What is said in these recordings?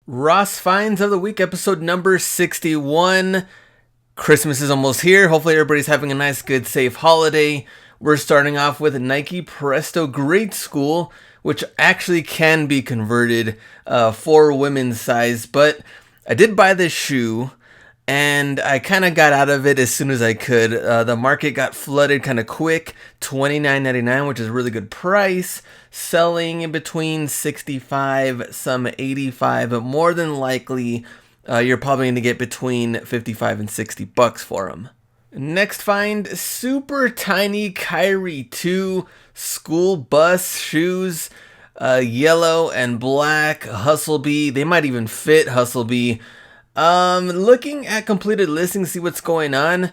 Ross Finds of the Week, episode number 61. Christmas is almost here. Hopefully everybody's having a nice, good, safe holiday. We're starting off with Nike Presto Grade School, which actually can be converted for women's size. But I did buy this shoe, and I kind of got out of it as soon as I could. The market got flooded kind of quick. $29.99, which is a really good price. Selling in between $65, some $85, but more than likely you're probably going to get between $55 and $60 for them. Next find, super tiny Kyrie 2 school bus shoes, yellow and black, Hustlebee. They might even fit Hustlebee. Looking at completed listings, see what's going on.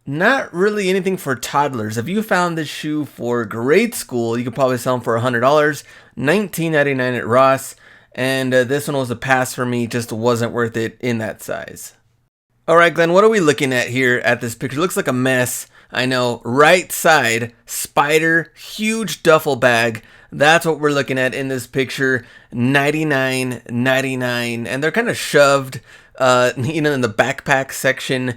Not really anything for toddlers. If you found this shoe for grade school, you could probably sell them for $100. $19.99 at Ross. And this one was a pass for me. Just wasn't worth it in that size. All right, Glenn, what are we looking at here at this picture? It looks like a mess. I know. Right side, Spider, huge duffel bag. That's what we're looking at in this picture. $99.99. And they're kind of shoved, in the backpack section.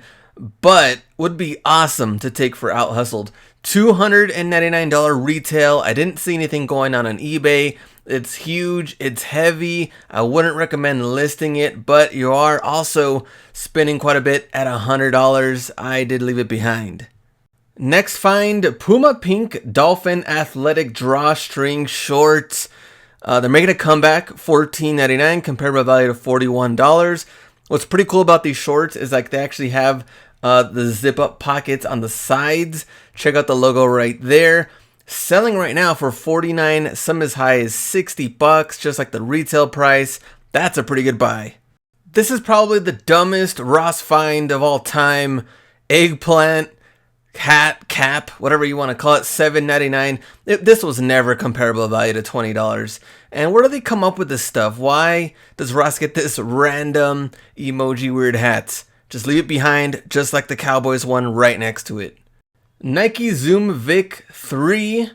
But would be awesome to take for Out Hustled. $299 retail. I didn't see anything going on eBay. It's huge. It's heavy. I wouldn't recommend listing it, but you are also spending quite a bit at $100. I did leave it behind. Next find, Puma Pink Dolphin Athletic Drawstring Shorts. They're making a comeback, $14.99, comparable value to $41. What's pretty cool about these shorts is like they actually have the zip up pockets on the sides. Check out the logo right there. Selling right now for $49, some as high as $60, just like the retail price. That's a pretty good buy. This is probably the dumbest Ross find of all time. Eggplant Hat Cap, whatever you want to call it, $7.99. This was never comparable value to $20. And where do they come up with this stuff? Why does Ross get this random emoji weird hats? Just leave it behind, just like the Cowboys one right next to it. Nike Zoom Vic 3.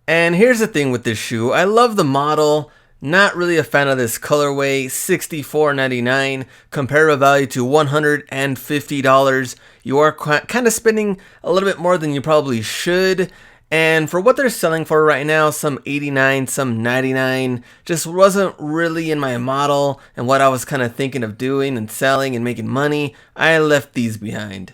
And here's the thing with this shoe. I love the model. Not really a fan of this colorway. $64.99. Comparable value to $150. You are kind of spending a little bit more than you probably should. And for what they're selling for right now, some $89, some $99, just wasn't really in my model and what I was kind of thinking of doing and selling and making money. I left these behind.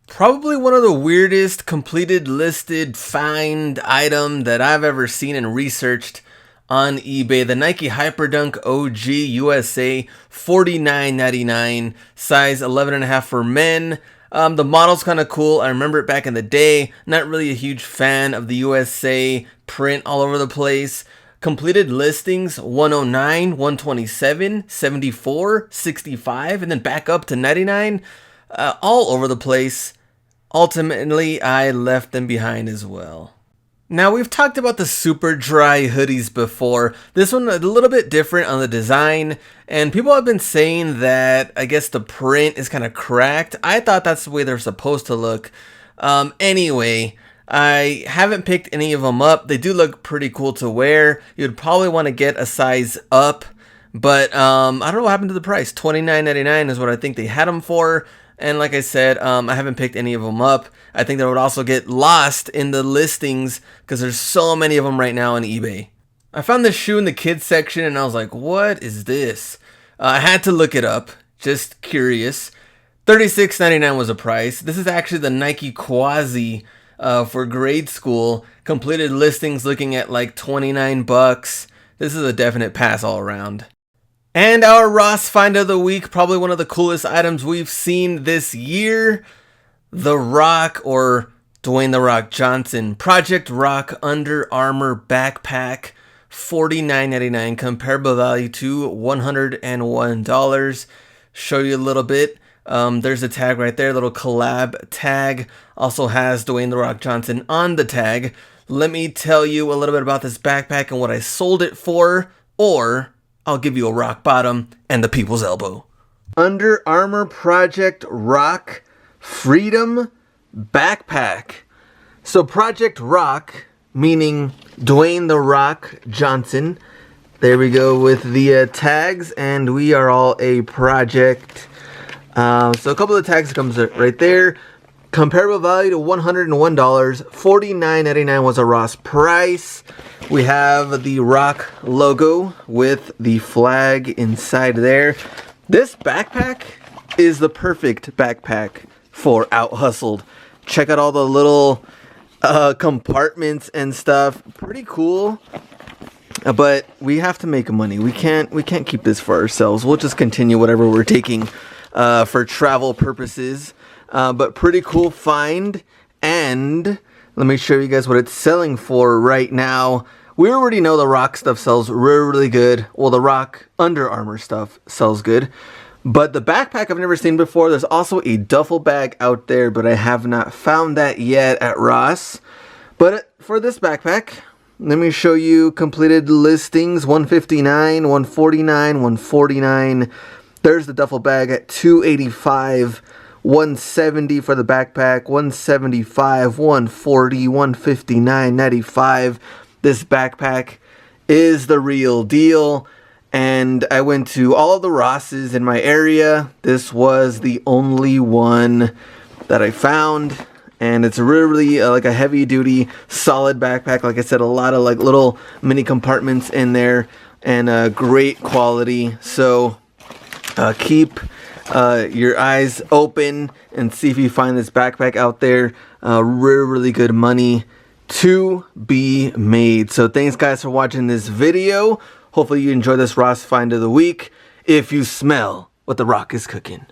Probably one of the weirdest completed listed find item that I've ever seen and researched on eBay. The Nike Hyperdunk OG USA, $49.99, size 11.5 for men. The model's kind of cool. I remember it back in the day. Not really a huge fan of the USA print all over the place. Completed listings, 109, 127, 74, 65, and then back up to 99. All over the place. Ultimately, I left them behind as well. Now, we've talked about the super dry hoodies before. This one a little bit different on the design, and people have been saying that I guess the print is kind of cracked. I thought that's the way they're supposed to look. Anyway, I haven't picked any of them up. They do look pretty cool to wear. You'd probably want to get a size up, but I don't know what happened to the price. $29.99 is what I think they had them for. And like I said, I haven't picked any of them up. I think they would also get lost in the listings because there's so many of them right now on eBay. I found this shoe in the kids section and I was like, what is this? I had to look it up, just curious. $36.99 was the price. This is actually the Nike Quasi for grade school. Completed listings looking at like $29. This is a definite pass all around. And our Ross Find of the Week, probably one of the coolest items we've seen this year. The Rock, or Dwayne "The Rock" Johnson, Project Rock Under Armour backpack, $49.99, comparable value to $101. Show you a little bit. There's a tag right there, little collab tag. Also has Dwayne "The Rock" Johnson on the tag. Let me tell you a little bit about this backpack and what I sold it for, or I'll give you a rock bottom and the people's elbow. Under Armour Project Rock Freedom Backpack. So Project Rock, meaning Dwayne "The Rock" Johnson, There we go with the tags, and we are all a project. So a couple of the tags comes right there. Comparable value to $101. $49.99 was a Ross price. We have the Rock logo with the flag inside there. This backpack is the perfect backpack for Out Hustled. Check out all the little compartments and stuff. Pretty cool. But we have to make money. We can't keep this for ourselves. We'll just continue whatever we're taking for travel purposes. But pretty cool find. And let me show you guys what it's selling for right now. We already know the Rock stuff sells really good. Well, the Rock Under Armour stuff sells good. But the backpack I've never seen before. There's also a duffel bag out there, but I have not found that yet at Ross. But for this backpack, let me show you completed listings. $159, $149, $149. There's the duffel bag at $285. $170 for the backpack. $175, $140, $159, $95. This backpack is the real deal. And I went to all of the Rosses in my area. This was the only one that I found. And it's really like a heavy duty solid backpack. Like I said, a lot of like little mini compartments in there, and great quality. So keep your eyes open and see if you find this backpack out there. Really good money to be made. So thanks guys for watching this video. Hopefully you enjoy this Ross find of the week. If you smell what the Rock is cooking.